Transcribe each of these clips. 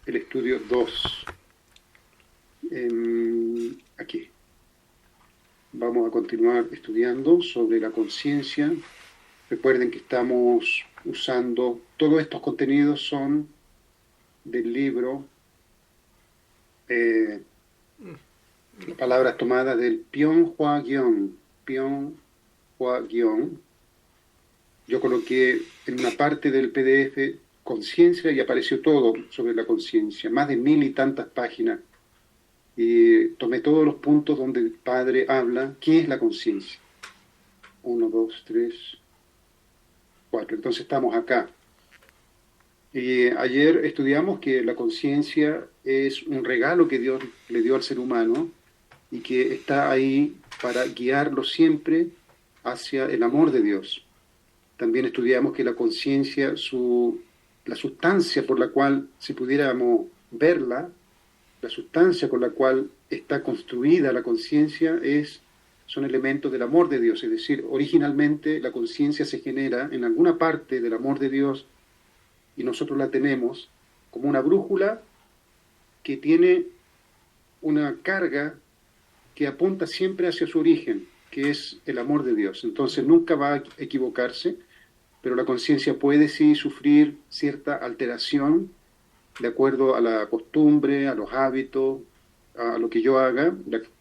el estudio 2. Aquí. Vamos a continuar estudiando sobre la conciencia. Recuerden que estamos usando, todos estos contenidos son del libro, palabras tomadas del Pyonghwa Gyeong. Pyonghwa Gyeong. Yo coloqué en una parte del PDF conciencia y apareció todo sobre la conciencia, más de 1000 y tantas páginas. Y tomé todos los puntos donde el Padre habla qué es la conciencia. 1, 2, 3, 4. Entonces estamos acá. Y ayer estudiamos que la conciencia es un regalo que Dios le dio al ser humano y que está ahí para guiarlo siempre hacia el amor de Dios. También estudiamos que la conciencia, la sustancia por la cual, si pudiéramos verla, la sustancia con la cual está construida la conciencia son elementos del amor de Dios. Es decir, originalmente la conciencia se genera en alguna parte del amor de Dios y nosotros la tenemos como una brújula que tiene una carga que apunta siempre hacia su origen, que es el amor de Dios. Entonces nunca va a equivocarse, pero la conciencia puede sí sufrir cierta alteración de acuerdo a la costumbre, a los hábitos, a lo que yo haga.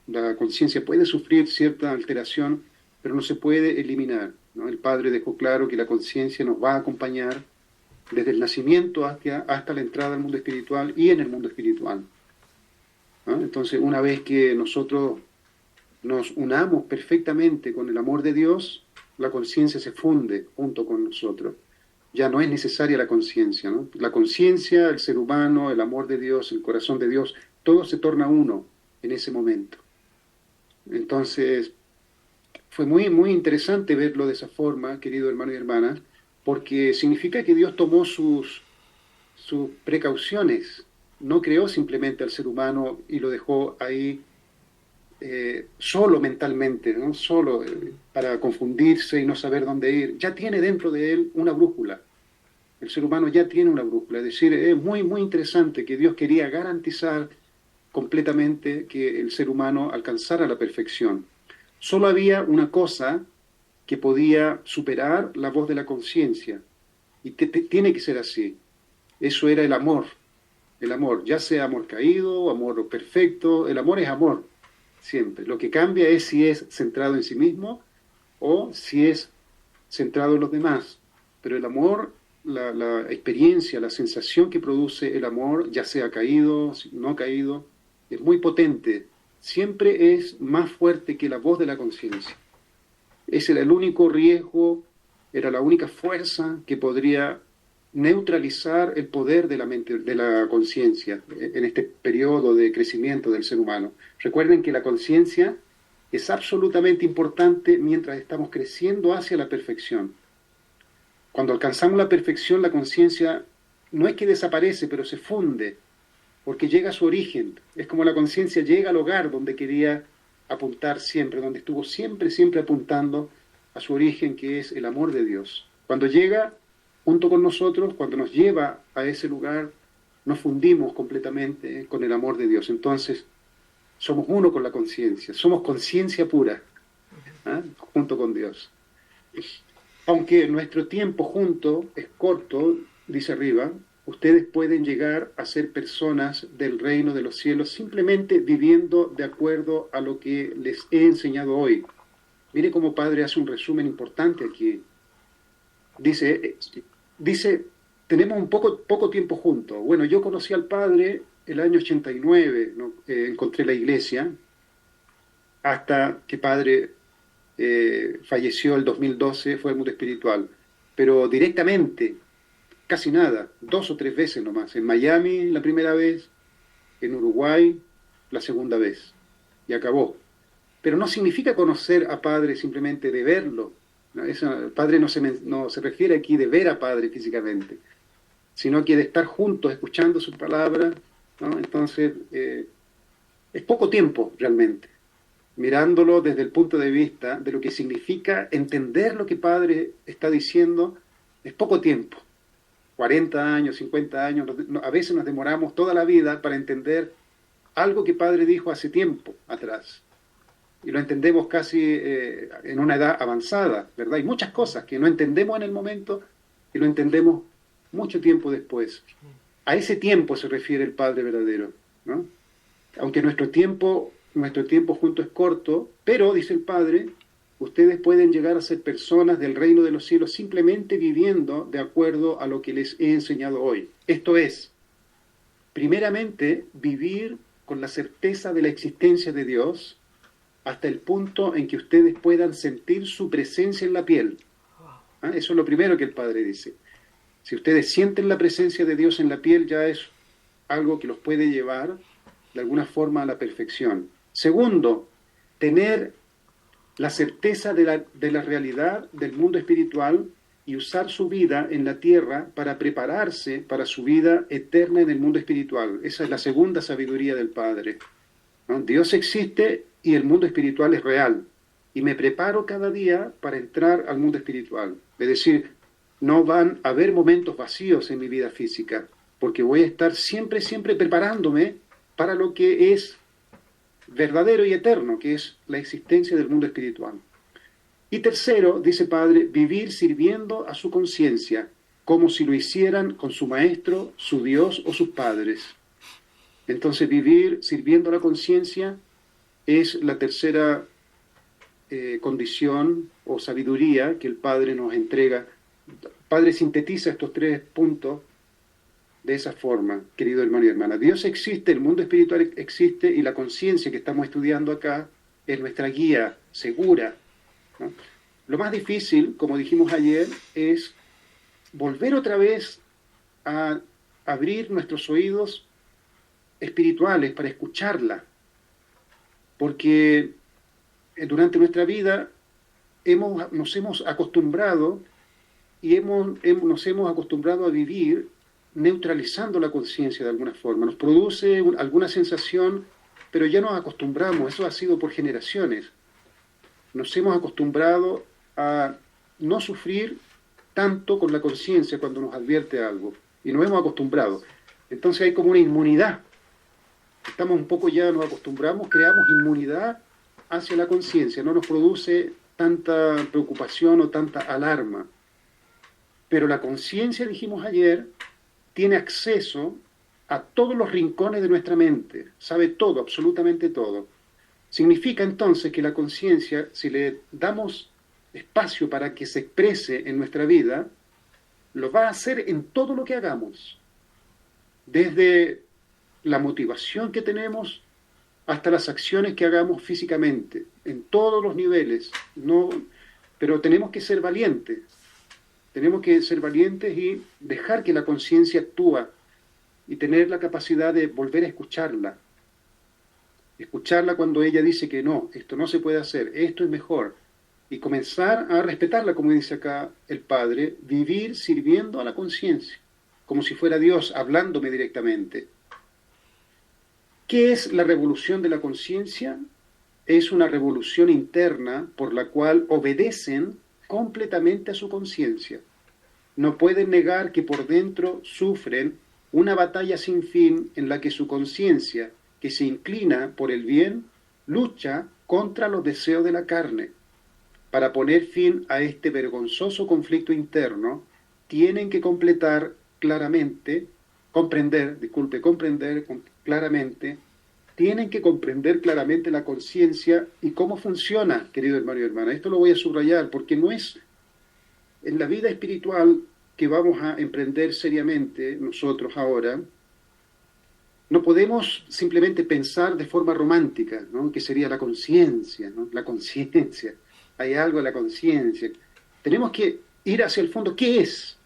La conciencia puede sufrir cierta alteración, pero no se puede eliminar, ¿no? El Padre dejó claro que la conciencia nos va a acompañar desde el nacimiento hasta la entrada al mundo espiritual y en el mundo espiritual, ¿no? Entonces, una vez que nosotros nos unamos perfectamente con el amor de Dios, la conciencia se funde junto con nosotros. Ya no es necesaria la conciencia, ¿no? La conciencia, el ser humano, el amor de Dios, el corazón de Dios, todo se torna uno en ese momento. Entonces, fue muy, muy interesante verlo de esa forma, querido hermano y hermana, porque significa que Dios tomó sus precauciones, no creó simplemente al ser humano y lo dejó ahí solo mentalmente, ¿no? Solo para confundirse y no saber dónde ir. Ya tiene dentro de él una brújula. El ser humano ya tiene una brújula. Es decir, es muy, muy interesante que Dios quería garantizar completamente que el ser humano alcanzara la perfección. Solo había una cosa que podía superar la voz de la conciencia. Y tiene que ser así. Eso era el amor. El amor, ya sea amor caído, amor perfecto, el amor es amor. Siempre. Lo que cambia es si es centrado en sí mismo o si es centrado en los demás. Pero el amor, la experiencia, la sensación que produce el amor, ya sea caído, no caído, es muy potente. Siempre es más fuerte que la voz de la conciencia. Ese era el único riesgo, era la única fuerza que podría neutralizar el poder de la mente, de la conciencia, en este periodo de crecimiento del ser humano. Recuerden que la conciencia es absolutamente importante mientras estamos creciendo hacia la perfección. Cuando alcanzamos la perfección, la conciencia no es que desaparece, pero se funde, porque llega a su origen. Es como la conciencia llega al hogar donde quería apuntar siempre, donde estuvo siempre, siempre apuntando a su origen, que es el amor de Dios. Cuando llega junto con nosotros, cuando nos lleva a ese lugar, nos fundimos completamente con el amor de Dios. Entonces, somos uno con la conciencia, somos conciencia pura, ¿eh? Junto con Dios. Aunque nuestro tiempo junto es corto, dice arriba, ustedes pueden llegar a ser personas del reino de los cielos simplemente viviendo de acuerdo a lo que les he enseñado hoy. Mire cómo Padre hace un resumen importante aquí. Dice, tenemos un poco tiempo juntos. Bueno, yo conocí al Padre el año 89, ¿no? Encontré la iglesia, hasta que Padre falleció el 2012, fue al mundo espiritual. Pero directamente, casi nada, 2 o 3 veces nomás. En Miami la primera vez, en Uruguay la segunda vez. Y acabó. Pero no significa conocer a Padre simplemente de verlo. ¿No? Padre no se refiere aquí de ver a Padre físicamente, sino que de estar juntos, escuchando su palabra, ¿no? Entonces, es poco tiempo realmente, mirándolo desde el punto de vista de lo que significa entender lo que Padre está diciendo, es poco tiempo. 40 años, 50 años, a veces nos demoramos toda la vida para entender algo que Padre dijo hace tiempo atrás. Y lo entendemos casi en una edad avanzada, ¿verdad? Hay muchas cosas que no entendemos en el momento y lo entendemos mucho tiempo después. A ese tiempo se refiere el Padre verdadero, ¿no? Aunque nuestro tiempo junto es corto, pero, dice el Padre, ustedes pueden llegar a ser personas del reino de los cielos simplemente viviendo de acuerdo a lo que les he enseñado hoy. Esto es, primeramente, vivir con la certeza de la existencia de Dios hasta el punto en que ustedes puedan sentir su presencia en la piel. ¿Ah? Eso es lo primero que el Padre dice. Si ustedes sienten la presencia de Dios en la piel, ya es algo que los puede llevar de alguna forma a la perfección. Segundo, tener la certeza de la realidad del mundo espiritual y usar su vida en la tierra para prepararse para su vida eterna en el mundo espiritual. Esa es la segunda sabiduría del Padre, ¿no? Dios existe y el mundo espiritual es real. Y me preparo cada día para entrar al mundo espiritual. Es decir, no van a haber momentos vacíos en mi vida física, porque voy a estar siempre, siempre preparándome para lo que es verdadero y eterno, que es la existencia del mundo espiritual. Y tercero, dice Padre, vivir sirviendo a su conciencia, como si lo hicieran con su maestro, su Dios o sus padres. Entonces, vivir sirviendo a la conciencia es la tercera condición o sabiduría que el Padre nos entrega. El Padre sintetiza estos tres puntos de esa forma, querido hermano y hermana. Dios existe, el mundo espiritual existe y la conciencia que estamos estudiando acá es nuestra guía segura, ¿no? Lo más difícil, como dijimos ayer, es volver otra vez a abrir nuestros oídos espirituales para escucharla, porque durante nuestra vida nos hemos acostumbrado y nos hemos acostumbrado a vivir neutralizando la conciencia de alguna forma. Nos produce alguna sensación, pero ya nos acostumbramos, eso ha sido por generaciones. Nos hemos acostumbrado a no sufrir tanto con la conciencia cuando nos advierte algo, y nos hemos acostumbrado. Entonces hay como una inmunidad. Estamos un poco ya, nos acostumbramos, creamos inmunidad hacia la conciencia, no nos produce tanta preocupación o tanta alarma. Pero la conciencia, dijimos ayer, tiene acceso a todos los rincones de nuestra mente, sabe todo, absolutamente todo. Significa entonces que la conciencia, si le damos espacio para que se exprese en nuestra vida, lo va a hacer en todo lo que hagamos, desde la motivación que tenemos hasta las acciones que hagamos físicamente, en todos los niveles. Pero tenemos que ser valientes. Tenemos que ser valientes y dejar que la conciencia actúe y tener la capacidad de volver a escucharla. Escucharla cuando ella dice que no, esto no se puede hacer, esto es mejor. Y comenzar a respetarla, como dice acá el Padre, vivir sirviendo a la conciencia, como si fuera Dios hablándome directamente. ¿Qué es la revolución de la conciencia? Es una revolución interna por la cual obedecen completamente a su conciencia. No pueden negar que por dentro sufren una batalla sin fin en la que su conciencia, que se inclina por el bien, lucha contra los deseos de la carne. Para poner fin a este vergonzoso conflicto interno, tienen que tienen que comprender claramente la conciencia y cómo funciona, querido hermano y hermana. Esto lo voy a subrayar porque no es en la vida espiritual que vamos a emprender seriamente nosotros ahora. No podemos simplemente pensar de forma romántica, ¿no? Que sería la conciencia, ¿no? La conciencia. Hay algo en la conciencia. Tenemos que ir hacia el fondo. ¿Qué es?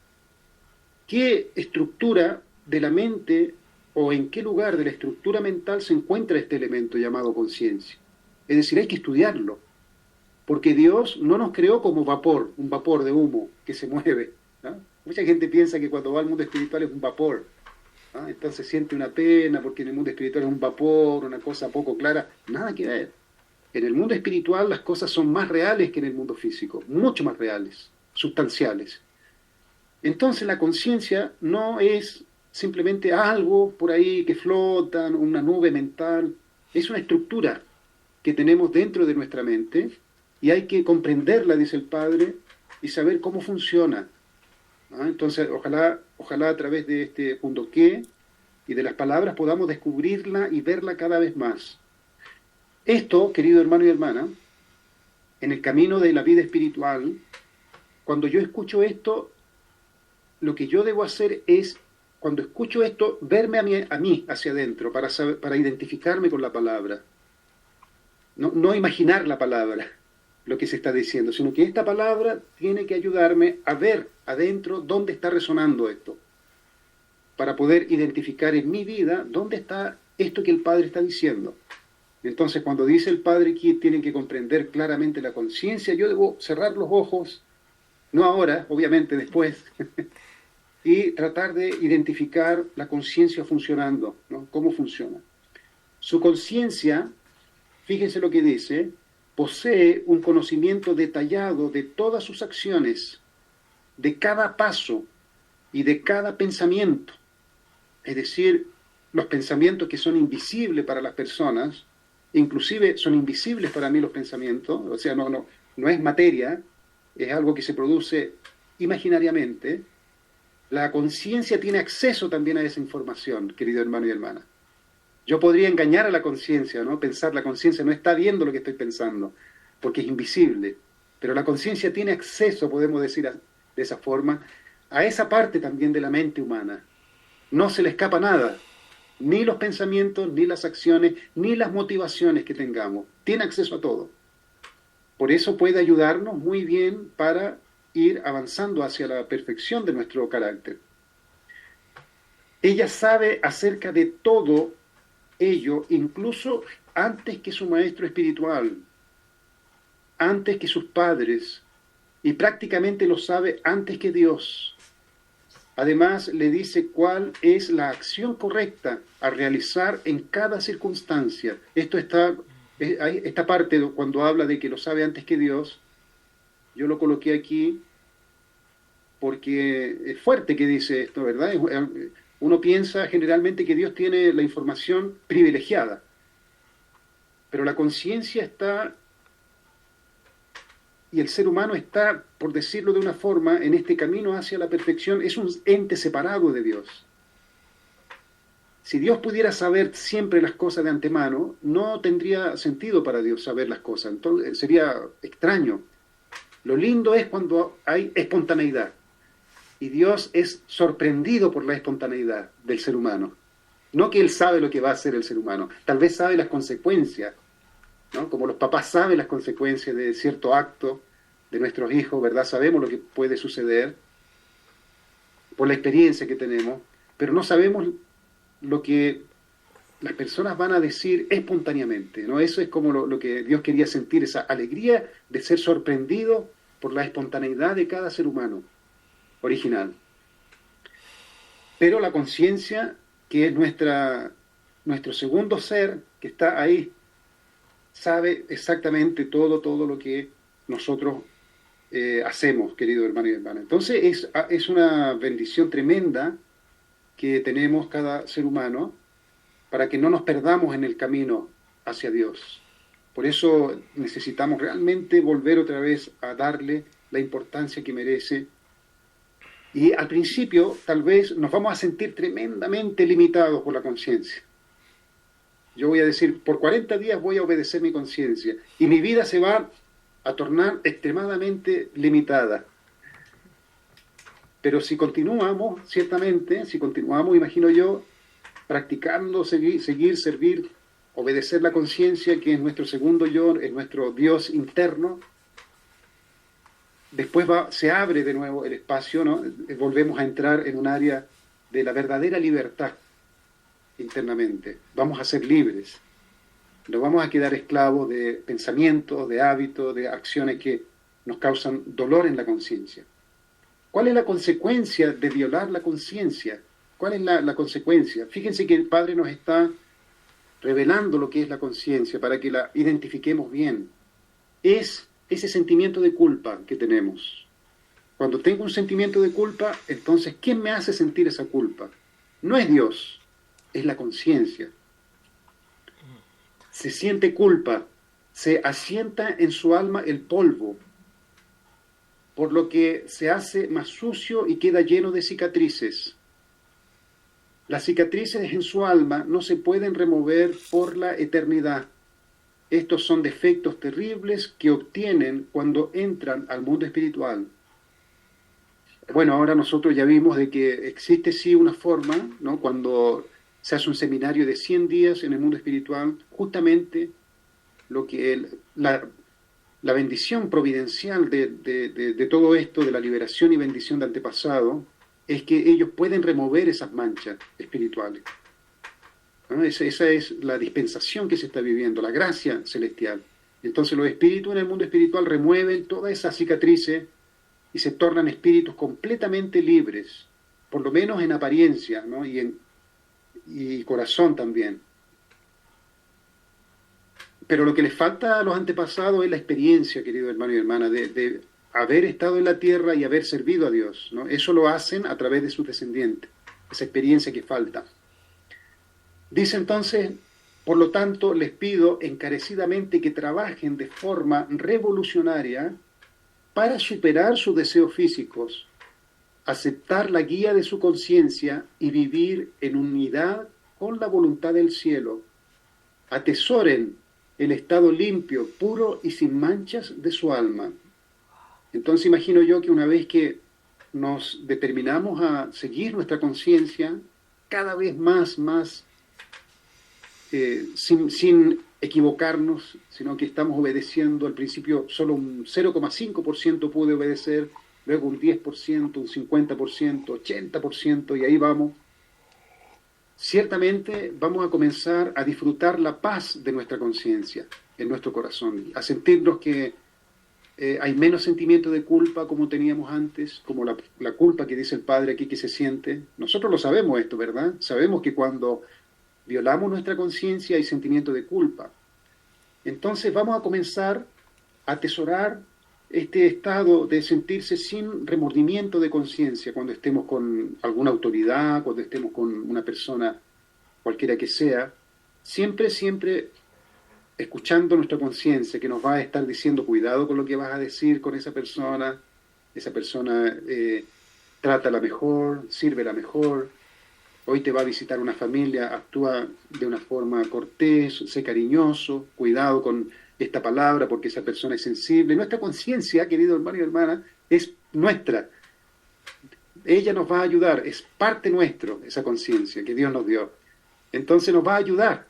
¿Qué estructura de la mente o en qué lugar de la estructura mental se encuentra este elemento llamado conciencia? Es decir, hay que estudiarlo. Porque Dios no nos creó como vapor, un vapor de humo que se mueve, ¿no? Mucha gente piensa que cuando va al mundo espiritual es un vapor, ¿no? Entonces siente una pena porque en el mundo espiritual es un vapor, una cosa poco clara. Nada que ver. En el mundo espiritual las cosas son más reales que en el mundo físico, mucho más reales, sustanciales. Entonces la conciencia no es simplemente algo por ahí que flota, una nube mental, es una estructura que tenemos dentro de nuestra mente y hay que comprenderla, dice el Padre, y saber cómo funciona. ¿Ah? Entonces, ojalá a través de este punto qué y de las palabras podamos descubrirla y verla cada vez más. Esto, querido hermano y hermana, en el camino de la vida espiritual, cuando yo escucho esto, lo que yo debo hacer es, cuando escucho esto, verme a mí hacia adentro, para identificarme con la palabra. No imaginar la palabra, lo que se está diciendo, sino que esta palabra tiene que ayudarme a ver adentro dónde está resonando esto, para poder identificar en mi vida dónde está esto que el Padre está diciendo. Entonces, cuando dice el Padre que tienen que comprender claramente la conciencia, yo debo cerrar los ojos, no ahora, obviamente después, y tratar de identificar la conciencia funcionando, ¿no? ¿Cómo funciona? Su conciencia, fíjense lo que dice, posee un conocimiento detallado de todas sus acciones, de cada paso y de cada pensamiento. Es decir, los pensamientos que son invisibles para las personas, inclusive son invisibles para mí los pensamientos, o sea, no es materia, es algo que se produce imaginariamente. La conciencia tiene acceso también a esa información, querido hermano y hermana. Yo podría engañar a la conciencia, ¿no? Pensar, la conciencia no está viendo lo que estoy pensando, porque es invisible. Pero la conciencia tiene acceso, podemos decir de esa forma, a esa parte también de la mente humana. No se le escapa nada, ni los pensamientos, ni las acciones, ni las motivaciones que tengamos. Tiene acceso a todo. Por eso puede ayudarnos muy bien para ir avanzando hacia la perfección de nuestro carácter. Ella sabe acerca de todo ello, incluso antes que su maestro espiritual, antes que sus padres, y prácticamente lo sabe antes que Dios. Además, le dice cuál es la acción correcta a realizar en cada circunstancia. Esta parte, cuando habla de que lo sabe antes que Dios, yo lo coloqué aquí porque es fuerte que dice esto, ¿verdad? Uno piensa generalmente que Dios tiene la información privilegiada, pero la conciencia está, y el ser humano está, por decirlo de una forma, en este camino hacia la perfección, es un ente separado de Dios. Si Dios pudiera saber siempre las cosas de antemano, no tendría sentido para Dios saber las cosas, entonces sería extraño. Lo lindo es cuando hay espontaneidad, y Dios es sorprendido por la espontaneidad del ser humano. No que Él sabe lo que va a hacer el ser humano, tal vez sabe las consecuencias, ¿no? Como los papás saben las consecuencias de cierto acto de nuestros hijos, ¿verdad? Sabemos lo que puede suceder por la experiencia que tenemos, pero no sabemos lo que las personas van a decir espontáneamente, ¿no? Eso es como lo que Dios quería sentir, esa alegría de ser sorprendido por la espontaneidad de cada ser humano original. Pero la conciencia, que es nuestro segundo ser, que está ahí, sabe exactamente todo lo que nosotros hacemos, querido hermano y hermana. Entonces es una bendición tremenda que tenemos cada ser humano para que no nos perdamos en el camino hacia Dios. Por eso necesitamos realmente volver otra vez a darle la importancia que merece. Y al principio tal vez nos vamos a sentir tremendamente limitados por la conciencia. Yo voy a decir, por 40 días voy a obedecer mi conciencia y mi vida se va a tornar extremadamente limitada. Pero si continuamos, ciertamente, si continuamos, imagino yo, practicando, servir, obedecer la conciencia, que es nuestro segundo yo, es nuestro Dios interno, después se abre de nuevo el espacio, ¿no? Volvemos a entrar en un área de la verdadera libertad internamente. Vamos a ser libres. No vamos a quedar esclavos de pensamientos, de hábitos, de acciones que nos causan dolor en la conciencia. ¿Cuál es la consecuencia de violar la conciencia? ¿Cuál es la consecuencia? Fíjense que el Padre nos está revelando lo que es la conciencia para que la identifiquemos bien. Es ese sentimiento de culpa que tenemos. Cuando tengo un sentimiento de culpa, entonces, ¿quién me hace sentir esa culpa? No es Dios, es la conciencia. Se siente culpa, se asienta en su alma el polvo, por lo que se hace más sucio y queda lleno de cicatrices. Las cicatrices en su alma no se pueden remover por la eternidad. Estos son defectos terribles que obtienen cuando entran al mundo espiritual. Bueno, ahora nosotros ya vimos de que existe sí una forma, ¿no? Cuando se hace un seminario de 100 días en el mundo espiritual, justamente lo que la bendición providencial de todo esto, de la liberación y bendición de antepasado, es que ellos pueden remover esas manchas espirituales, ¿no? Esa es la dispensación que se está viviendo, la gracia celestial. Entonces los espíritus en el mundo espiritual remueven todas esas cicatrices y se tornan espíritus completamente libres, por lo menos en apariencia, ¿no? Y corazón también. Pero lo que les falta a los antepasados es la experiencia, querido hermano y hermana, de haber estado en la tierra y haber servido a Dios, ¿no? Eso lo hacen a través de sus descendientes, esa experiencia que falta. Dice entonces, por lo tanto, les pido encarecidamente que trabajen de forma revolucionaria para superar sus deseos físicos, aceptar la guía de su conciencia y vivir en unidad con la voluntad del cielo. Atesoren el estado limpio, puro y sin manchas de su alma. Entonces imagino yo que una vez que nos determinamos a seguir nuestra conciencia, cada vez más sin equivocarnos, sino que estamos obedeciendo. Al principio solo un 0,5% pude obedecer, luego un 10%, un 50%, 80%, y ahí vamos. Ciertamente vamos a comenzar a disfrutar la paz de nuestra conciencia en nuestro corazón, a sentirnos que hay menos sentimiento de culpa como teníamos antes, como la culpa que dice el Padre aquí que se siente. Nosotros lo sabemos esto, ¿verdad? Sabemos que cuando violamos nuestra conciencia hay sentimiento de culpa. Entonces vamos a comenzar a atesorar este estado de sentirse sin remordimiento de conciencia cuando estemos con alguna autoridad, cuando estemos con una persona cualquiera que sea, siempre escuchando nuestra conciencia que nos va a estar diciendo cuidado con lo que vas a decir con esa persona trátala mejor, sírvela mejor. Hoy te va a visitar una familia, actúa de una forma cortés, sé cariñoso, cuidado con esta palabra porque esa persona es sensible. Nuestra conciencia, querido hermano y hermana, es nuestra. Ella nos va a ayudar, es parte nuestro, esa conciencia que Dios nos dio. Entonces nos va a ayudar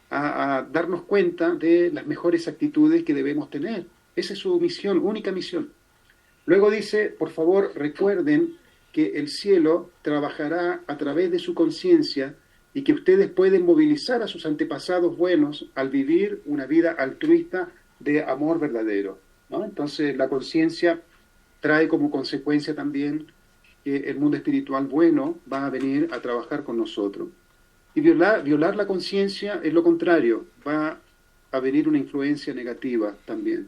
a darnos cuenta de las mejores actitudes que debemos tener. Esa es su misión, única misión. Luego dice, por favor, recuerden que el cielo trabajará a través de su conciencia y que ustedes pueden movilizar a sus antepasados buenos al vivir una vida altruista de amor verdadero, ¿no? Entonces la conciencia trae como consecuencia también que el mundo espiritual bueno va a venir a trabajar con nosotros. Y violar la conciencia es lo contrario, va a venir una influencia negativa también.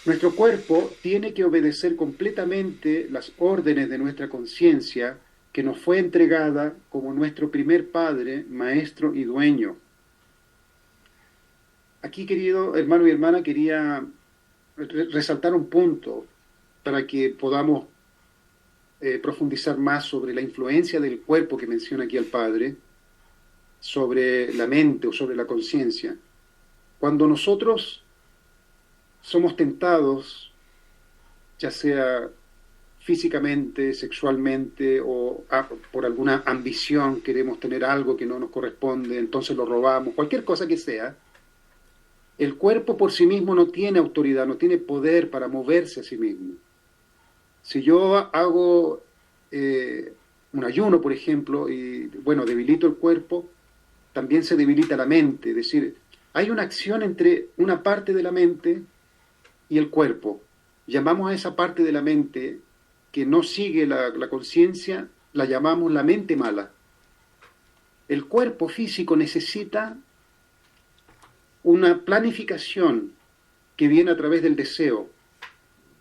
Nuestro cuerpo tiene que obedecer completamente las órdenes de nuestra conciencia que nos fue entregada como nuestro primer padre, maestro y dueño. Aquí, querido hermano y hermana, quería resaltar un punto para que podamos profundizar más sobre la influencia del cuerpo que menciona aquí el Padre, sobre la mente o sobre la conciencia. Cuando nosotros somos tentados, ya sea físicamente, sexualmente o por alguna ambición, queremos tener algo que no nos corresponde, entonces lo robamos, cualquier cosa que sea, el cuerpo por sí mismo no tiene autoridad, no tiene poder para moverse a sí mismo. Si yo hago un ayuno, por ejemplo, y bueno, debilito el cuerpo, también se debilita la mente. Es decir, hay una acción entre una parte de la mente y el cuerpo. Llamamos a esa parte de la mente que no sigue la conciencia, la llamamos la mente mala. El cuerpo físico necesita una planificación que viene a través del deseo.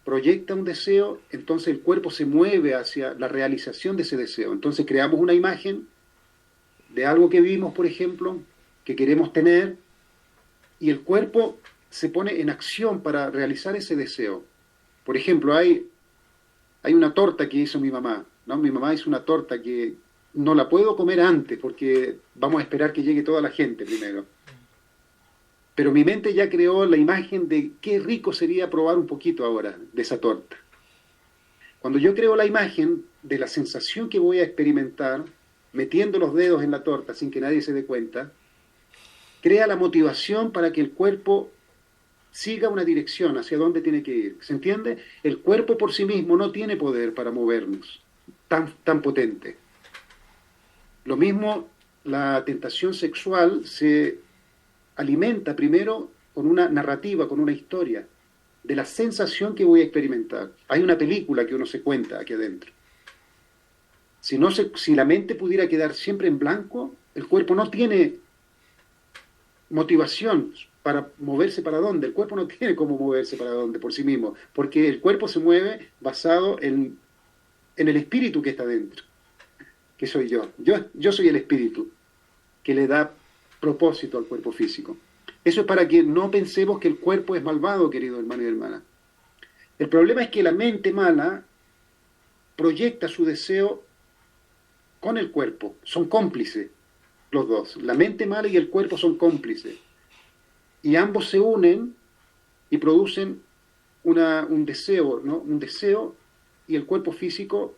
proyecta un deseo, entonces el cuerpo se mueve hacia la realización de ese deseo. Entonces creamos una imagen de algo que vimos, por ejemplo, que queremos tener, y el cuerpo se pone en acción para realizar ese deseo. Por ejemplo, hay una torta que hizo mi mamá, ¿no? Mi mamá hizo una torta que no la puedo comer antes porque vamos a esperar que llegue toda la gente primero. Pero mi mente ya creó la imagen de qué rico sería probar un poquito ahora de esa torta. Cuando yo creo la imagen de la sensación que voy a experimentar, metiendo los dedos en la torta sin que nadie se dé cuenta, crea la motivación para que el cuerpo siga una dirección hacia dónde tiene que ir. ¿Se entiende? El cuerpo por sí mismo no tiene poder para movernos tan potente. Lo mismo, la tentación sexual se alimenta primero con una narrativa, con una historia, de la sensación que voy a experimentar. Hay una película que uno se cuenta aquí adentro. Si la mente pudiera quedar siempre en blanco, el cuerpo no tiene motivación para moverse para dónde. El cuerpo no tiene cómo moverse para dónde por sí mismo, porque el cuerpo se mueve basado en el espíritu que está dentro, que soy yo. Yo soy el espíritu que le da propósito al cuerpo físico. Eso es para que no pensemos que el cuerpo es malvado, querido hermano y hermana. El problema es que la mente mala proyecta su deseo con el cuerpo, son cómplices los dos. La mente mala y el cuerpo son cómplices. Y ambos se unen y producen un deseo, ¿no? Un deseo, y el cuerpo físico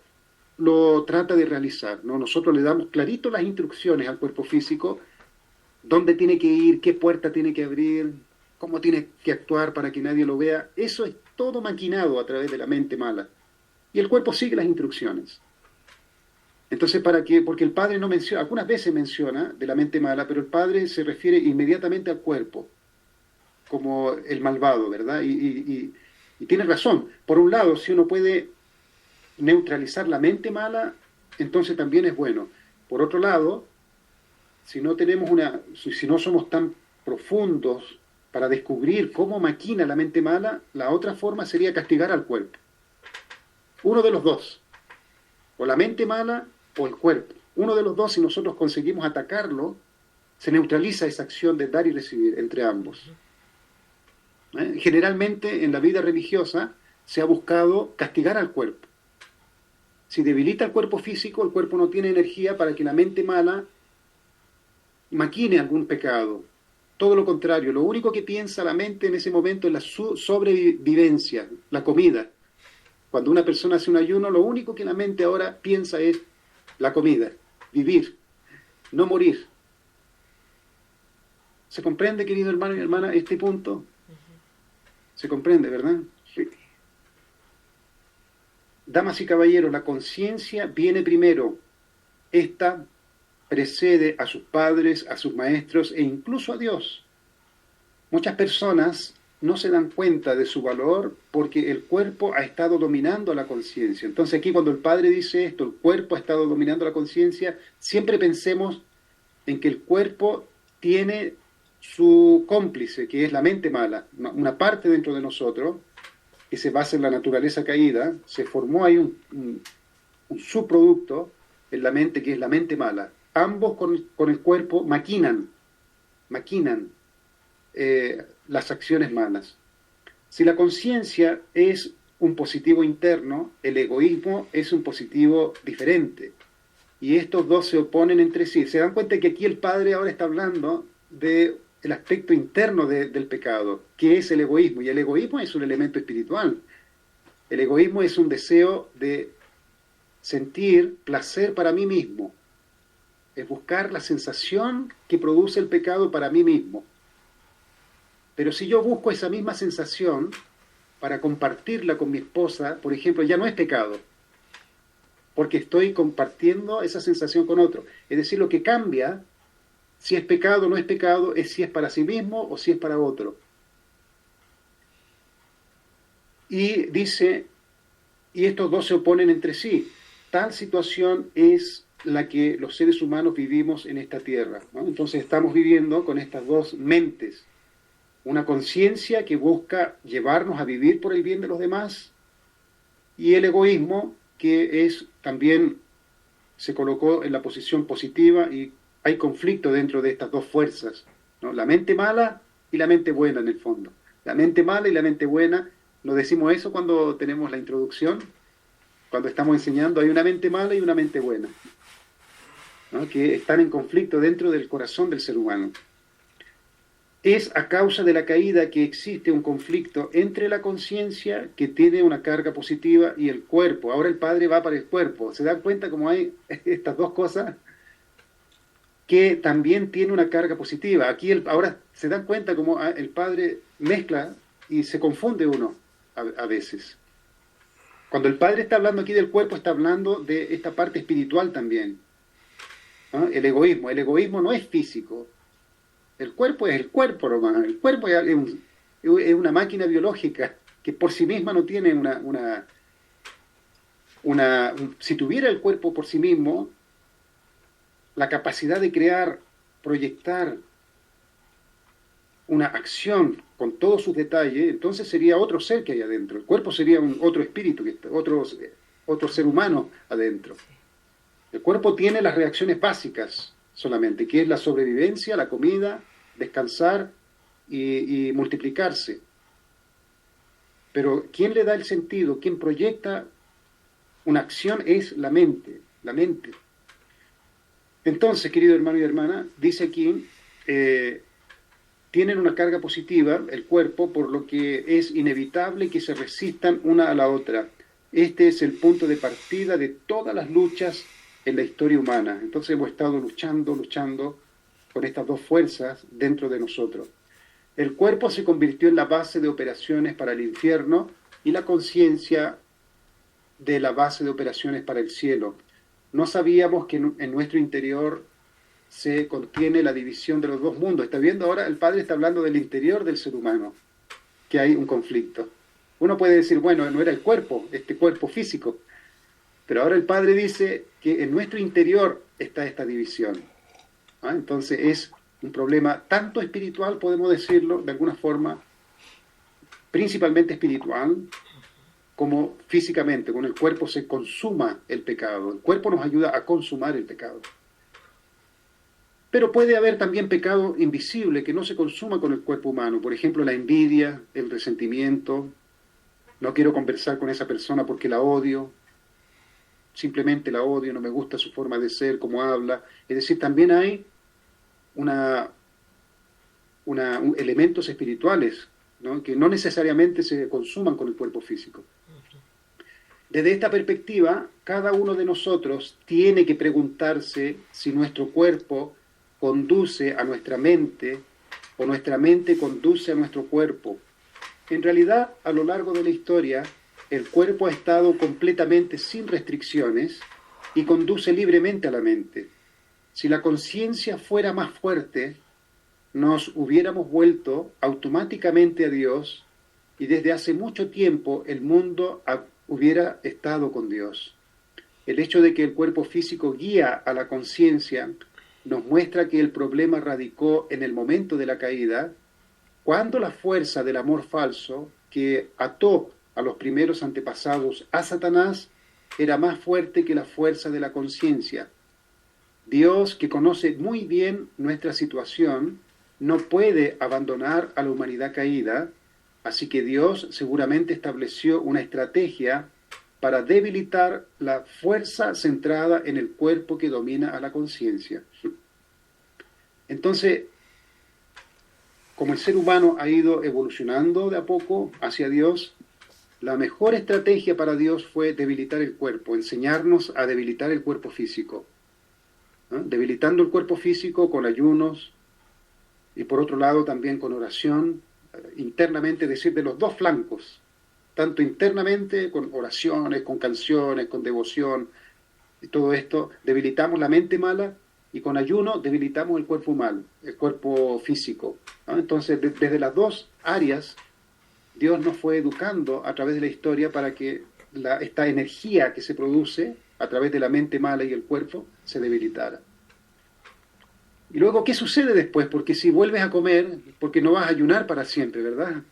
lo trata de realizar, ¿no? Nosotros le damos clarito las instrucciones al cuerpo físico, dónde tiene que ir, qué puerta tiene que abrir, cómo tiene que actuar para que nadie lo vea. Eso es todo maquinado a través de la mente mala. Y el cuerpo sigue las instrucciones. Entonces, ¿para qué? Porque el padre no menciona, algunas veces menciona de la mente mala, pero el padre se refiere inmediatamente al cuerpo, como el malvado, ¿verdad? Y tiene razón. Por un lado, si uno puede neutralizar la mente mala, entonces también es bueno. Por otro lado, si no somos tan profundos para descubrir cómo maquina la mente mala, la otra forma sería castigar al cuerpo. Uno de los dos, o la mente mala o el cuerpo. Uno de los dos, si nosotros conseguimos atacarlo, se neutraliza esa acción de dar y recibir entre ambos. Generalmente en la vida religiosa se ha buscado castigar al cuerpo. Si debilita el cuerpo físico, el cuerpo no tiene energía para que la mente mala maquine algún pecado. Todo lo contrario, lo único que piensa la mente en ese momento es la sobrevivencia, la comida. Cuando una persona hace un ayuno, lo único que la mente ahora piensa es la comida, vivir, no morir. ¿Se comprende, querido hermano y hermana, este punto? ¿Se comprende, verdad? Sí. Damas y caballeros, la conciencia viene primero. Esta precede a sus padres, a sus maestros e incluso a Dios. Muchas personas no se dan cuenta de su valor porque el cuerpo ha estado dominando a la conciencia. Entonces aquí cuando el Padre dice esto, el cuerpo ha estado dominando la conciencia, siempre pensemos en que el cuerpo tiene su cómplice, que es la mente mala, una parte dentro de nosotros, que se basa en la naturaleza caída, se formó ahí un subproducto en la mente que es la mente mala. Ambos con el cuerpo maquinan las acciones malas. Si la conciencia es un positivo interno, el egoísmo es un positivo diferente. Y estos dos se oponen entre sí. Se dan cuenta que aquí el Padre ahora está hablando del aspecto interno del pecado, que es el egoísmo. Y el egoísmo es un elemento espiritual. El egoísmo es un deseo de sentir placer para mí mismo. Es buscar la sensación que produce el pecado para mí mismo. Pero si yo busco esa misma sensación para compartirla con mi esposa, por ejemplo, ya no es pecado, porque estoy compartiendo esa sensación con otro. Es decir, lo que cambia, si es pecado o no es pecado, es si es para sí mismo o si es para otro. Y dice, y estos dos se oponen entre sí. Tal situación es la que los seres humanos vivimos en esta tierra, ¿no? Entonces estamos viviendo con estas dos mentes. Una conciencia que busca llevarnos a vivir por el bien de los demás y el egoísmo, que es también se colocó en la posición positiva, y hay conflicto dentro de estas dos fuerzas, ¿no? La mente mala y la mente buena en el fondo. La mente mala y la mente buena, nos decimos eso cuando tenemos la introducción, cuando estamos enseñando, hay una mente mala y una mente buena, ¿no? Que están en conflicto dentro del corazón del ser humano. Es a causa de la caída que existe un conflicto entre la conciencia, que tiene una carga positiva, y el cuerpo. Ahora el Padre va para el cuerpo. ¿Se dan cuenta cómo hay estas dos cosas que también tiene una carga positiva? Aquí ahora se dan cuenta cómo el Padre mezcla y se confunde uno a veces. Cuando el Padre está hablando aquí del cuerpo, está hablando de esta parte espiritual también, ¿no? El egoísmo. El egoísmo no es físico. El cuerpo es el cuerpo nomás. El cuerpo es una máquina biológica que por sí misma no tiene si tuviera el cuerpo por sí mismo la capacidad de crear, proyectar una acción con todos sus detalles, entonces sería otro ser que hay adentro. El cuerpo sería otro espíritu, otro ser humano adentro. El cuerpo tiene las reacciones básicas solamente, que es la sobrevivencia, la comida, descansar y multiplicarse. Pero ¿quién le da el sentido? ¿Quién proyecta una acción? Es la mente, la mente. Entonces, querido hermano y hermana, dice aquí, tienen una carga positiva, el cuerpo, por lo que es inevitable que se resistan una a la otra. Este es el punto de partida de todas las luchas en la historia humana. Entonces hemos estado luchando con estas dos fuerzas dentro de nosotros. El cuerpo se convirtió en la base de operaciones para el infierno y la conciencia de la base de operaciones para el cielo. No sabíamos que en nuestro interior se contiene la división de los dos mundos. Está viendo ahora, el Padre está hablando del interior del ser humano, que hay un conflicto. Uno puede decir, bueno, no era el cuerpo, este cuerpo físico, pero ahora el Padre dice que en nuestro interior está esta división. ¿Ah? Entonces es un problema tanto espiritual, podemos decirlo de alguna forma, principalmente espiritual, como físicamente. Con el cuerpo se consuma el pecado. El cuerpo nos ayuda a consumar el pecado. Pero puede haber también pecado invisible que no se consuma con el cuerpo humano. Por ejemplo, la envidia, el resentimiento. No quiero conversar con esa persona porque la odio. Simplemente la odio, no me gusta su forma de ser, cómo habla. Es decir, también hay elementos espirituales, ¿no? Que no necesariamente se consuman con el cuerpo físico. Desde esta perspectiva, cada uno de nosotros tiene que preguntarse si nuestro cuerpo conduce a nuestra mente o nuestra mente conduce a nuestro cuerpo. En realidad, a lo largo de la historia, el cuerpo ha estado completamente sin restricciones y conduce libremente a la mente. Si la conciencia fuera más fuerte, nos hubiéramos vuelto automáticamente a Dios, y desde hace mucho tiempo el mundo hubiera estado con Dios. El hecho de que el cuerpo físico guía a la conciencia nos muestra que el problema radicó en el momento de la caída, cuando la fuerza del amor falso que ató a los primeros antepasados a Satanás era más fuerte que la fuerza de la conciencia. Dios, que conoce muy bien nuestra situación, no puede abandonar a la humanidad caída, así que Dios seguramente estableció una estrategia para debilitar la fuerza centrada en el cuerpo que domina a la conciencia. Entonces, como el ser humano ha ido evolucionando de a poco hacia Dios, la mejor estrategia para Dios fue debilitar el cuerpo, enseñarnos a debilitar el cuerpo físico, ¿no? Debilitando el cuerpo físico con ayunos y por otro lado también con oración, internamente, es decir, de los dos flancos, tanto internamente con oraciones, con canciones, con devoción, y todo esto, debilitamos la mente mala, y con ayuno debilitamos el cuerpo humano, el cuerpo físico, ¿no? Entonces, desde las dos áreas, Dios nos fue educando a través de la historia para que esta energía que se produce a través de la mente mala y el cuerpo se debilitara. Y luego, ¿qué sucede después? Porque si vuelves a comer, porque no vas a ayunar para siempre, ¿verdad?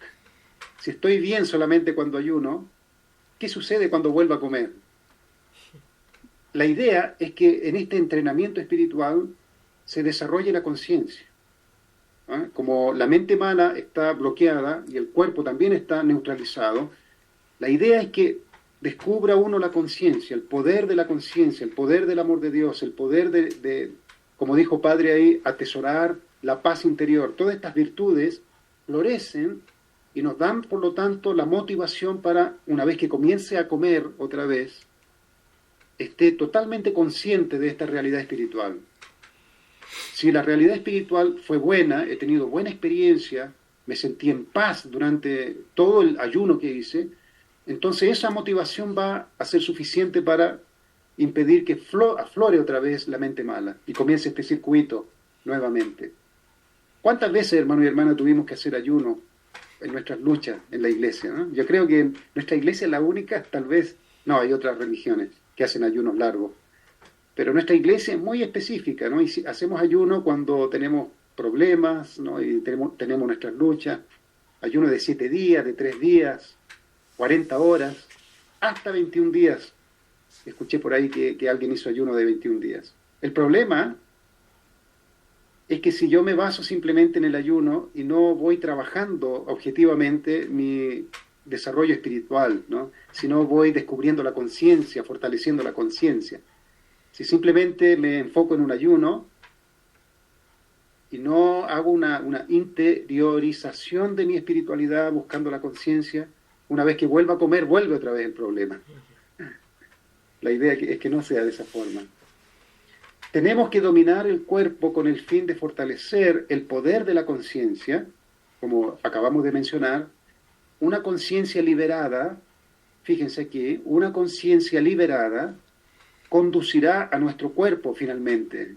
Si estoy bien solamente cuando ayuno, ¿qué sucede cuando vuelva a comer? La idea es que en este entrenamiento espiritual se desarrolle la conciencia. ¿Ah? Como la mente mala está bloqueada y el cuerpo también está neutralizado, la idea es que descubra uno la conciencia, el poder de la conciencia, el poder del amor de Dios, el poder como dijo Padre ahí, atesorar la paz interior. Todas estas virtudes florecen y nos dan, por lo tanto, la motivación para, una vez que comience a comer otra vez, esté totalmente consciente de esta realidad espiritual. Si la realidad espiritual fue buena, he tenido buena experiencia, me sentí en paz durante todo el ayuno que hice, entonces esa motivación va a ser suficiente para impedir que aflore otra vez la mente mala y comience este circuito nuevamente. ¿Cuántas veces, hermano y hermana, tuvimos que hacer ayuno en nuestras luchas en la iglesia, ¿no? Yo creo que nuestra iglesia es la única, tal vez, no, hay otras religiones que hacen ayunos largos, pero nuestra iglesia es muy específica, ¿no? Y hacemos ayuno cuando tenemos problemas, ¿no? Y tenemos nuestras luchas, ayuno de 7 días, de 3 días, 40 horas, hasta 21 días. Escuché por ahí que alguien hizo ayuno de 21 días. El problema es que si yo me baso simplemente en el ayuno y no voy trabajando objetivamente mi desarrollo espiritual, ¿no? Si no voy descubriendo la conciencia, fortaleciendo la conciencia, si simplemente me enfoco en un ayuno y no hago una interiorización de mi espiritualidad buscando la conciencia, una vez que vuelva a comer, vuelve otra vez el problema. La idea es que no sea de esa forma. Tenemos que dominar el cuerpo con el fin de fortalecer el poder de la conciencia, como acabamos de mencionar. Una conciencia liberada, fíjense aquí, una conciencia liberada conducirá a nuestro cuerpo finalmente.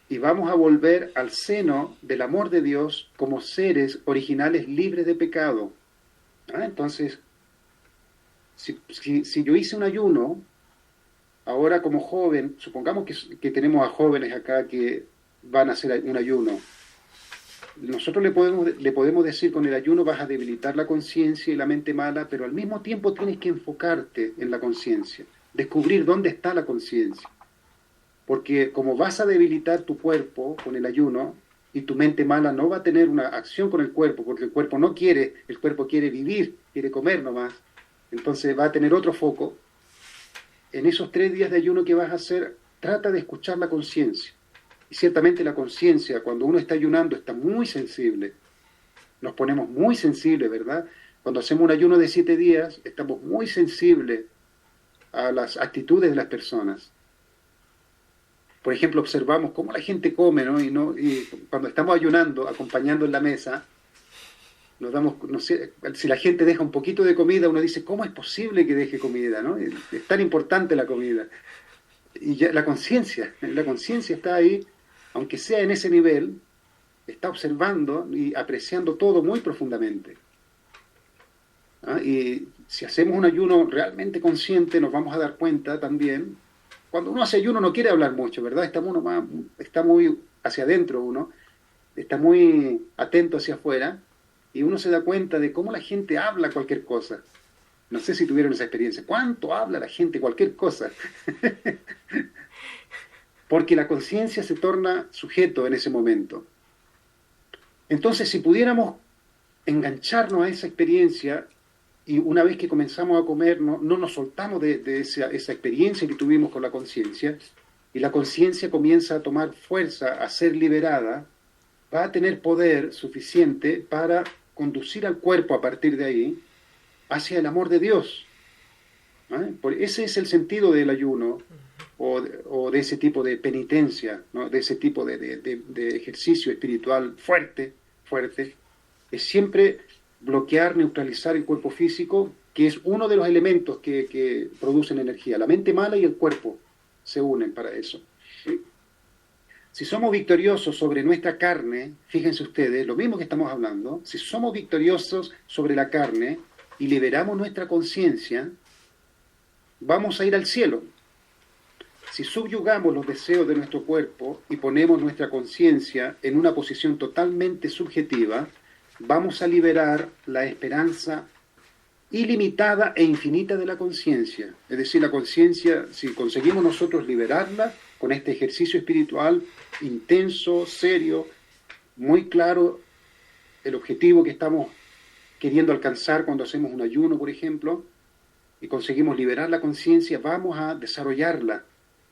Y vamos a volver al seno del amor de Dios como seres originales libres de pecado. Entonces, si yo hice un ayuno, ahora como joven, supongamos que tenemos a jóvenes acá que van a hacer un ayuno, nosotros le podemos decir con el ayuno vas a debilitar la conciencia y la mente mala, pero al mismo tiempo tienes que enfocarte en la conciencia, descubrir dónde está la conciencia. Porque como vas a debilitar tu cuerpo con el ayuno y tu mente mala no va a tener una acción con el cuerpo, porque el cuerpo no quiere, el cuerpo quiere vivir, quiere comer nomás, entonces va a tener otro foco. En esos 3 días de ayuno que vas a hacer, trata de escuchar la conciencia. Y ciertamente la conciencia, cuando uno está ayunando, está muy sensible. Nos ponemos muy sensibles, ¿verdad? Cuando hacemos un ayuno de 7 días, estamos muy sensibles a las actitudes de las personas. Por ejemplo, observamos cómo la gente come, ¿no? Y cuando estamos ayunando, acompañando en la mesa, nos damos, no sé, si la gente deja un poquito de comida, uno dice, ¿cómo es posible que deje comida, ¿no? Es tan importante la comida. Y ya la conciencia está ahí, aunque sea en ese nivel, está observando y apreciando todo muy profundamente. Y si hacemos un ayuno realmente consciente, nos vamos a dar cuenta también. Cuando uno hace ayuno no quiere hablar mucho, ¿verdad? Está muy hacia adentro uno, está muy atento hacia afuera, y uno se da cuenta de cómo la gente habla cualquier cosa. No sé si tuvieron esa experiencia. ¿Cuánto habla la gente cualquier cosa? Porque la conciencia se torna sujeto en ese momento. Entonces, si pudiéramos engancharnos a esa experiencia, y una vez que comenzamos a comer, no nos soltamos de esa experiencia que tuvimos con la conciencia, y la conciencia comienza a tomar fuerza, a ser liberada, va a tener poder suficiente para conducir al cuerpo a partir de ahí hacia el amor de Dios. Ese es el sentido del ayuno o de ese tipo de penitencia, ¿no? De ese tipo de ejercicio espiritual fuerte, es siempre bloquear, neutralizar el cuerpo físico, que es uno de los elementos que producen energía. La mente mala y el cuerpo se unen para eso. Si somos victoriosos sobre nuestra carne, fíjense ustedes, lo mismo que estamos hablando, si somos victoriosos sobre la carne y liberamos nuestra conciencia, vamos a ir al cielo. Si subyugamos los deseos de nuestro cuerpo y ponemos nuestra conciencia en una posición totalmente subjetiva, vamos a liberar la esperanza ilimitada e infinita de la conciencia. Es decir, la conciencia, si conseguimos nosotros liberarla con este ejercicio espiritual intenso, serio, muy claro, el objetivo que estamos queriendo alcanzar cuando hacemos un ayuno, por ejemplo, y conseguimos liberar la conciencia, vamos a desarrollarla,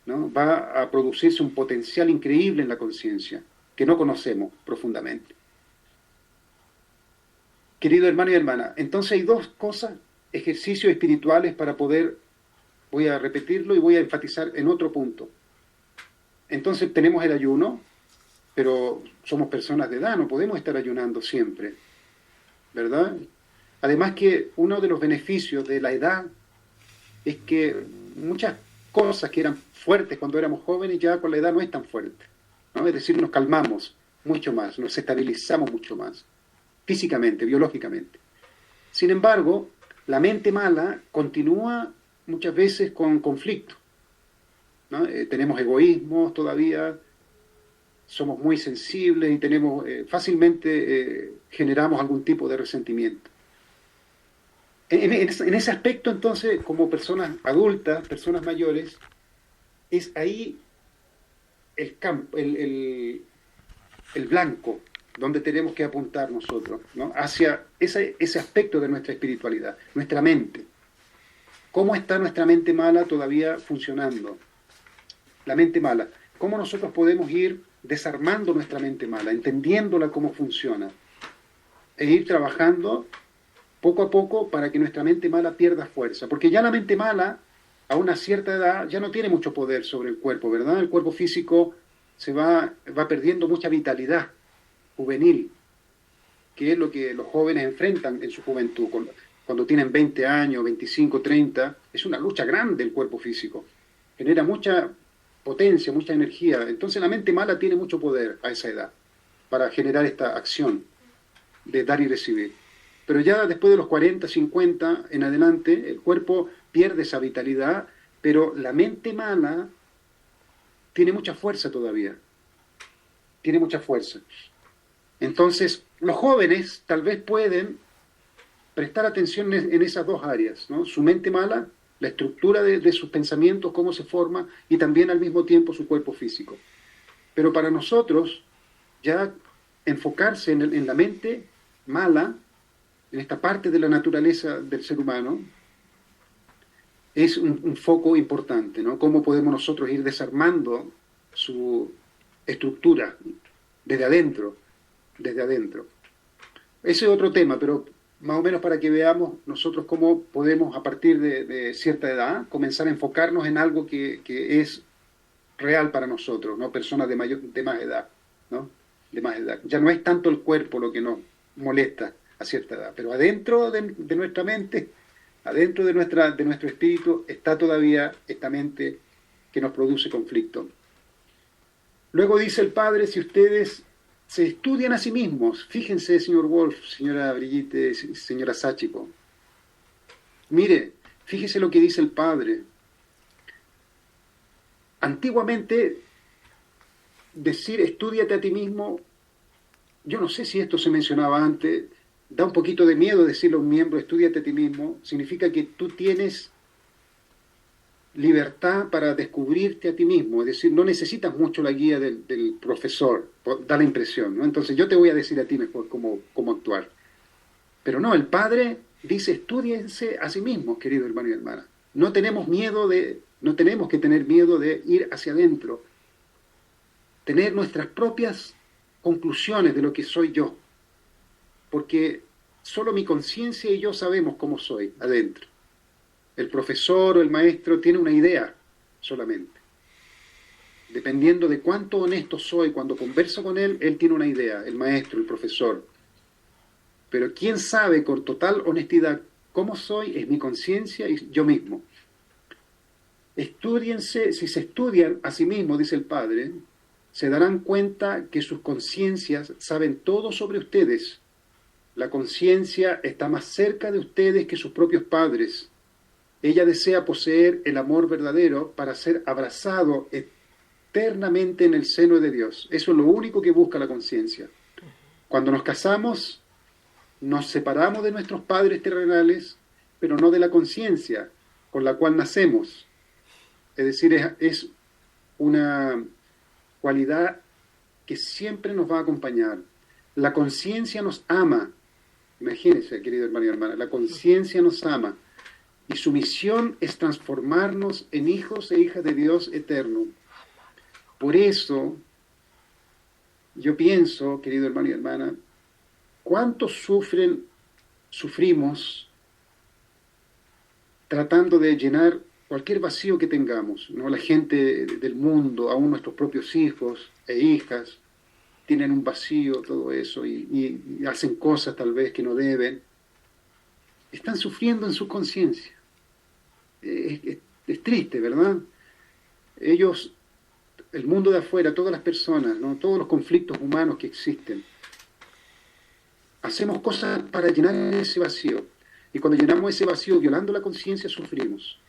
¿no? Va a producirse un potencial increíble en la conciencia que no conocemos profundamente. Querido hermano y hermana, entonces hay dos cosas, ejercicios espirituales para poder, voy a repetirlo y voy a enfatizar en otro punto. Entonces tenemos el ayuno, pero somos personas de edad, no podemos estar ayunando siempre, ¿verdad? Además que uno de los beneficios de la edad es que muchas cosas que eran fuertes cuando éramos jóvenes ya con la edad no es tan fuerte, ¿no? Es decir, nos calmamos mucho más, nos estabilizamos mucho más, físicamente, biológicamente. Sin embargo, la mente mala continúa muchas veces con conflicto, ¿no? Tenemos egoísmos todavía, somos muy sensibles y tenemos fácilmente generamos algún tipo de resentimiento. En ese aspecto, entonces, como personas adultas, personas mayores, es ahí el campo, el blanco donde tenemos que apuntar nosotros, ¿no? Hacia ese aspecto de nuestra espiritualidad, nuestra mente. ¿Cómo está nuestra mente mala todavía funcionando? La mente mala. ¿Cómo nosotros podemos ir desarmando nuestra mente mala, entendiéndola cómo funciona, e ir trabajando poco a poco para que nuestra mente mala pierda fuerza? Porque ya la mente mala, a una cierta edad, ya no tiene mucho poder sobre el cuerpo, ¿verdad? El cuerpo físico va perdiendo mucha vitalidad juvenil, que es lo que los jóvenes enfrentan en su juventud. Cuando tienen 20 años, 25, 30, es una lucha grande el cuerpo físico. Genera mucha potencia, mucha energía. Entonces la mente mala tiene mucho poder a esa edad para generar esta acción de dar y recibir. Pero ya después de los 40, 50 en adelante, el cuerpo pierde esa vitalidad, pero la mente mala tiene mucha fuerza todavía. Tiene mucha fuerza. Entonces, los jóvenes tal vez pueden prestar atención en esas dos áreas, ¿no? Su mente mala, la estructura de sus pensamientos, cómo se forma, y también al mismo tiempo su cuerpo físico. Pero para nosotros, ya enfocarse en la mente mala, en esta parte de la naturaleza del ser humano, es un foco importante, ¿no? Cómo podemos nosotros ir desarmando su estructura desde adentro, desde adentro. Ese es otro tema, pero más o menos para que veamos nosotros cómo podemos a partir de cierta edad comenzar a enfocarnos en algo que es real para nosotros, ¿no? Personas de más edad, ¿no? De más edad. Ya no es tanto el cuerpo lo que nos molesta a cierta edad, pero adentro de nuestra mente, adentro de nuestro espíritu, está todavía esta mente que nos produce conflicto. Luego dice el Padre, si ustedes se estudian a sí mismos, fíjense, señor Wolf, señora Brigitte, señora Sachiko, mire, fíjese lo que dice el Padre. Antiguamente, decir estúdiate a ti mismo, yo no sé si esto se mencionaba antes, da un poquito de miedo decirle a un miembro, estúdiate a ti mismo, significa que tú tienes libertad para descubrirte a ti mismo, es decir, no necesitas mucho la guía del profesor, da la impresión, ¿no? Entonces yo te voy a decir a ti mejor cómo actuar. Pero no, el Padre dice, estúdiense a sí mismos, querido hermano y hermana. No tenemos que tener miedo de ir hacia adentro, tener nuestras propias conclusiones de lo que soy yo, porque solo mi conciencia y yo sabemos cómo soy adentro. El profesor o el maestro tiene una idea solamente. Dependiendo de cuánto honesto soy cuando converso con él, él tiene una idea, el maestro, el profesor. Pero quien sabe con total honestidad cómo soy es mi conciencia y yo mismo. Estúdiense, si se estudian a sí mismos, dice el Padre, se darán cuenta que sus conciencias saben todo sobre ustedes. La conciencia está más cerca de ustedes que sus propios padres. Ella desea poseer el amor verdadero para ser abrazado eternamente en el seno de Dios. Eso es lo único que busca la conciencia. Cuando nos casamos, nos separamos de nuestros padres terrenales pero no de la conciencia con la cual nacemos. Es decir, es una cualidad que siempre nos va a acompañar. La conciencia nos ama. Imagínense, querido hermano y hermana, la conciencia nos ama. Y su misión es transformarnos en hijos e hijas de Dios eterno. Por eso, yo pienso, querido hermano y hermana, cuántos sufrimos tratando de llenar cualquier vacío que tengamos, ¿no? La gente del mundo, aún nuestros propios hijos e hijas, tienen un vacío, todo eso, y hacen cosas tal vez que no deben. Están sufriendo en su conciencia. Es triste, ¿verdad? Ellos, el mundo de afuera, todas las personas, ¿no? Todos los conflictos humanos que existen, hacemos cosas para llenar ese vacío. Y cuando llenamos ese vacío violando la conciencia, sufrimos.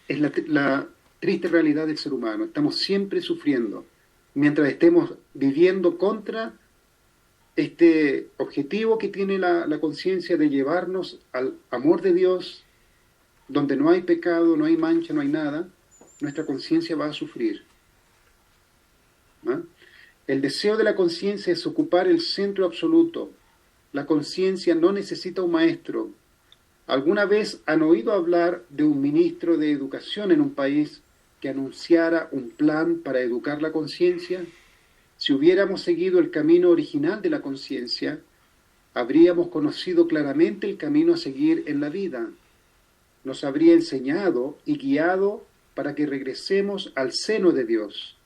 Es la triste realidad del ser humano. Estamos siempre sufriendo mientras estemos viviendo contra este objetivo que tiene la conciencia de llevarnos al amor de Dios, donde no hay pecado, no hay mancha, no hay nada. Nuestra conciencia va a sufrir, ¿no? El deseo de la conciencia es ocupar el centro absoluto. La conciencia no necesita un maestro. ¿Alguna vez han oído hablar de un ministro de educación en un país que anunciara un plan para educar la conciencia? Si hubiéramos seguido el camino original de la conciencia, habríamos conocido claramente el camino a seguir en la vida. Nos habría enseñado y guiado para que regresemos al seno de Dios.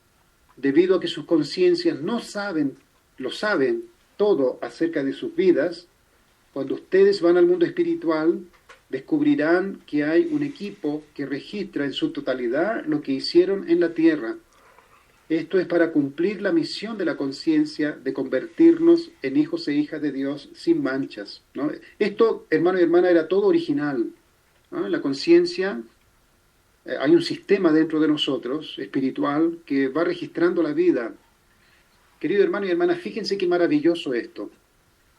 Debido a que sus conciencias no saben, lo saben todo acerca de sus vidas, cuando ustedes van al mundo espiritual, descubrirán que hay un equipo que registra en su totalidad lo que hicieron en la tierra. Esto es para cumplir la misión de la conciencia de convertirnos en hijos e hijas de Dios sin manchas, ¿no? Esto, hermano y hermana, era todo original, ¿no? La conciencia, hay un sistema dentro de nosotros, espiritual, que va registrando la vida. Querido hermano y hermana, fíjense qué maravilloso esto.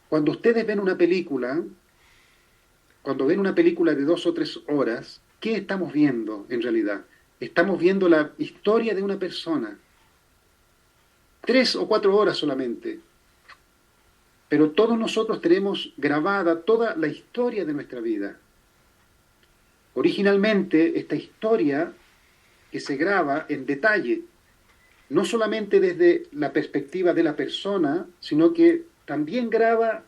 Cuando ustedes ven una película, cuando ven una película de 2 o 3 horas, ¿qué estamos viendo en realidad? Estamos viendo la historia de una persona. 3 o 4 horas solamente. Pero todos nosotros tenemos grabada toda la historia de nuestra vida. Originalmente, esta historia que se graba en detalle, no solamente desde la perspectiva de la persona, sino que también graba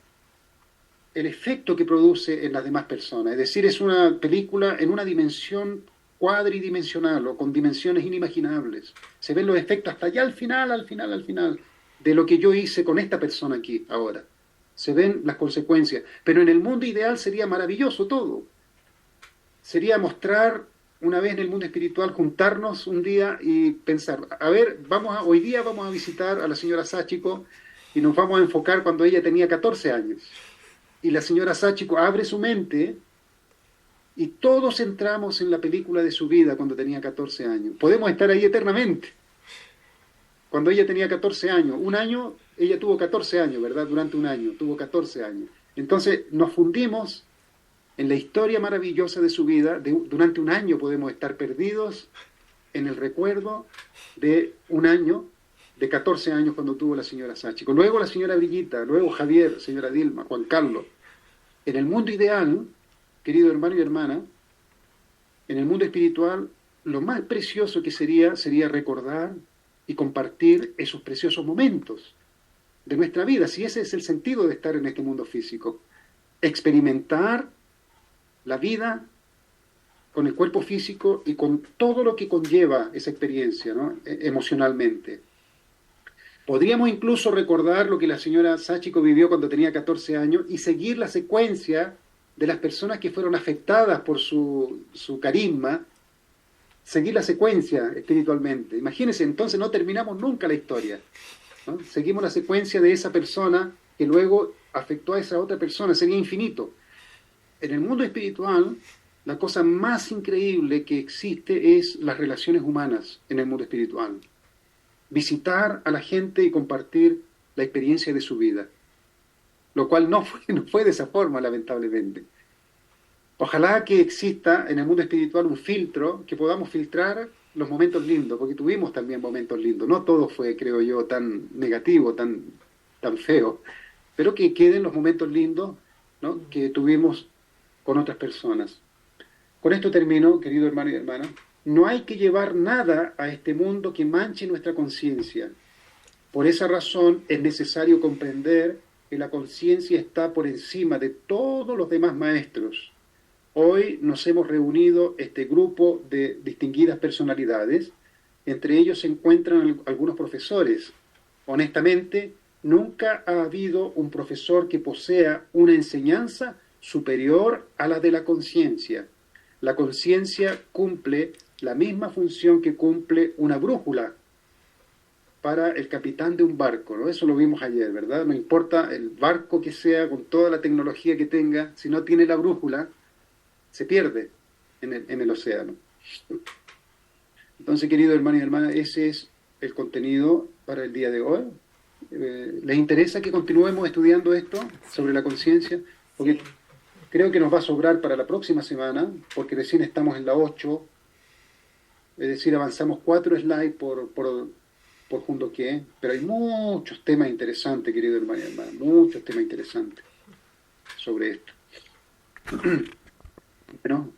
el efecto que produce en las demás personas. Es decir, es una película en una dimensión cuadridimensional o con dimensiones inimaginables. Se ven los efectos hasta allá al final de lo que yo hice con esta persona aquí, ahora. Se ven las consecuencias. Pero en el mundo ideal sería maravilloso todo. Sería mostrar una vez en el mundo espiritual, juntarnos un día y pensar, a ver, hoy día vamos a visitar a la señora Sachiko y nos vamos a enfocar cuando ella tenía 14 años. Y la señora Sachiko abre su mente y todos entramos en la película de su vida cuando tenía 14 años. Podemos estar ahí eternamente. Cuando ella tenía 14 años, un año, ella tuvo 14 años, ¿verdad? Durante un año, tuvo 14 años. Entonces nos fundimos en la historia maravillosa de su vida. Durante un año podemos estar perdidos en el recuerdo de un año, de 14 años cuando tuvo la señora Sachiko. Luego la señora Brillita, luego Javier, señora Dilma, Juan Carlos. En el mundo ideal, querido hermano y hermana, en el mundo espiritual, lo más precioso que sería recordar y compartir esos preciosos momentos de nuestra vida, si ese es el sentido de estar en este mundo físico. Experimentar la vida con el cuerpo físico y con todo lo que conlleva esa experiencia, ¿no? Emocionalmente. Podríamos incluso recordar lo que la señora Sachiko vivió cuando tenía 14 años y seguir la secuencia de las personas que fueron afectadas por su carisma, seguir la secuencia espiritualmente. Imagínense, entonces no terminamos nunca la historia, ¿no? Seguimos la secuencia de esa persona que luego afectó a esa otra persona, sería infinito. En el mundo espiritual, la cosa más increíble que existe es las relaciones humanas en el mundo espiritual. Visitar a la gente y compartir la experiencia de su vida, lo cual no fue de esa forma, lamentablemente. Ojalá que exista en el mundo espiritual un filtro que podamos filtrar los momentos lindos, porque tuvimos también momentos lindos. No todo fue, creo yo, tan negativo, tan feo, pero que queden los momentos lindos, ¿no?, que tuvimos con otras personas. Con esto termino, querido hermano y hermana. No hay que llevar nada a este mundo que manche nuestra conciencia. Por esa razón es necesario comprender que la conciencia está por encima de todos los demás maestros. Hoy nos hemos reunido este grupo de distinguidas personalidades. Entre ellos se encuentran algunos profesores. Honestamente, nunca ha habido un profesor que posea una enseñanza superior a la de la conciencia. La conciencia cumple la misma función que cumple una brújula para el capitán de un barco, ¿no? Eso lo vimos ayer, ¿verdad? No importa el barco que sea, con toda la tecnología que tenga, si no tiene la brújula, se pierde en el océano. Entonces, querido hermano y hermana, ese es el contenido para el día de hoy. ¿Les interesa que continuemos estudiando esto sobre la conciencia? Porque Sí, creo que nos va a sobrar para la próxima semana, porque recién estamos en la 8, es decir, avanzamos 4 slides por junto que, pero hay muchos temas interesantes, querido hermano y hermana, muchos temas interesantes sobre esto. Bueno,